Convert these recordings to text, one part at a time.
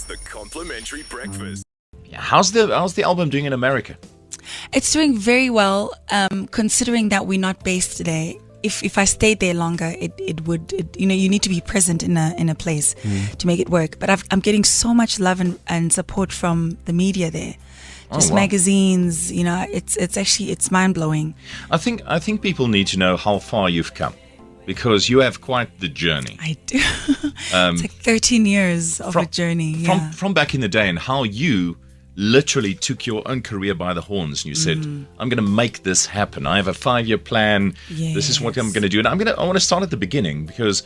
It's the complimentary breakfast. How's the album doing in America? It's doing very well, considering that we're not based there. If I stayed there longer, it would you need to be present in a place to make it work. But I'm getting so much love and support from the media there. Just magazines, it's mind blowing. I think people need to know how far you've come, because you have quite the journey. I do. It's like 13 years of a journey. From back in the day, and how you literally took your own career by the horns and you said, I'm going to make this happen. I have a 5-year plan. Yes. This is what I'm going to do. And I want to start at the beginning, because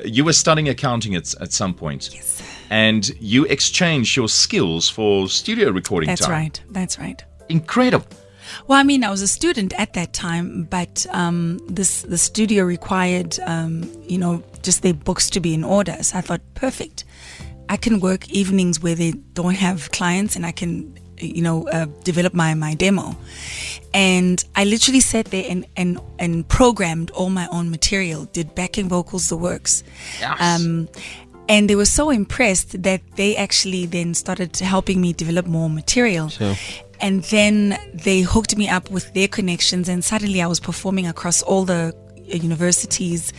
you were studying accounting at some point. Yes. And you exchanged your skills for studio recording time. That's right. Incredible. Well, I mean, I was a student at that time, but the studio required, just their books to be in order. So I thought, perfect. I can work evenings where they don't have clients, and I can, develop my demo. And I literally sat there and programmed all my own material, did backing vocals, the works. Yes. And they were so impressed that they actually then started helping me develop more material. Sure. And then they hooked me up with their connections, and suddenly I was performing across all the universities,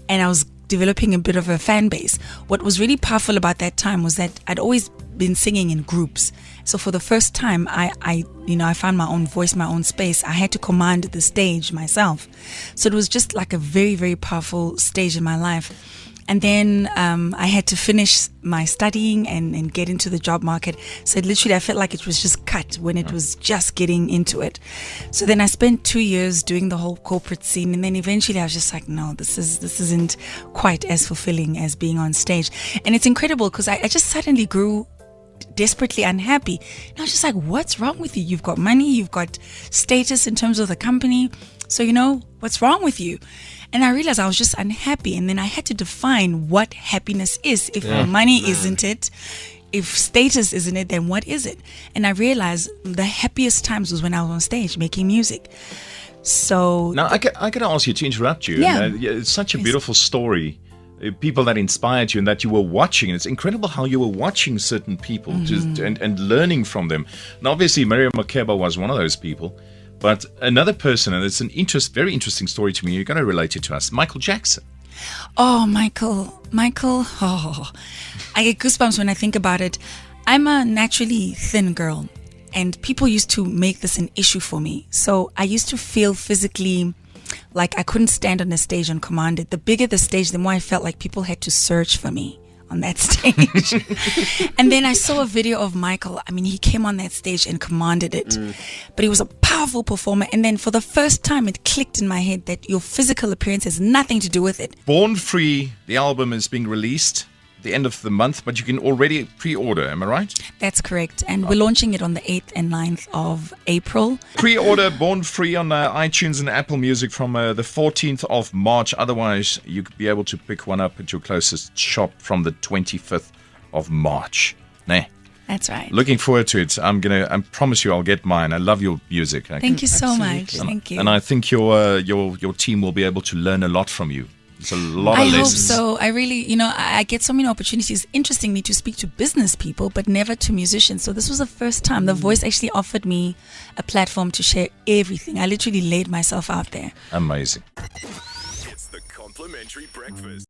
and I was developing a bit of a fan base. What was really powerful about that time was that I'd always been singing in groups. So for the first time, I found my own voice, my own space. I had to command the stage myself. So it was just like a very, very powerful stage in my life. And then I had to finish my studying and get into the job market. So literally, I felt like it was just cut when it was just getting into it. So then I spent 2 years doing the whole corporate scene. And then eventually I was just like, no, this isn't quite as fulfilling as being on stage. And it's incredible, because I just suddenly grew desperately unhappy. And I was just like, what's wrong with you? You've got money, you've got status in terms of the company. So, what's wrong with you? And I realized I was just unhappy. And then I had to define what happiness is. If money isn't it, if status isn't it, then what is it? And I realized the happiest times was when I was on stage making music. So now I got to ask you to interrupt you. Yeah. It's such a beautiful story. People that inspired you and that you were watching. And it's incredible how you were watching certain people and learning from them. And obviously, Miriam Makeba was one of those people. But another person, and it's very interesting story to me, you're going to relate it to us, Michael Jackson. Oh, Michael, I get goosebumps when I think about it. I'm a naturally thin girl, and people used to make this an issue for me. So I used to feel physically like I couldn't stand on a stage and command it. The bigger the stage, the more I felt like people had to search for me on that stage. And then I saw a video of Michael. I mean, he came on that stage and commanded it. But he was a powerful performer. And then for the first time, it clicked in my head that your physical appearance has nothing to do with it. Born Free, the album is being released at the end of the month, but you can already pre-order, am I right? That's correct. And we're launching it on the 8th and 9th of April. Pre-order Born Free on iTunes and Apple Music from the 14th of March. Otherwise, you could be able to pick one up at your closest shop from the 25th of March. Nah. That's right. Looking forward to it. I promise you I'll get mine. I love your music. Thank you so much. Thank you. And I think your team will be able to learn a lot from you. It's a lot of lessons. I hope so. I really, I get so many opportunities, interestingly, to speak to business people, but never to musicians. So this was the first time The Voice actually offered me a platform to share everything. I literally laid myself out there. Amazing. It's the complimentary breakfast.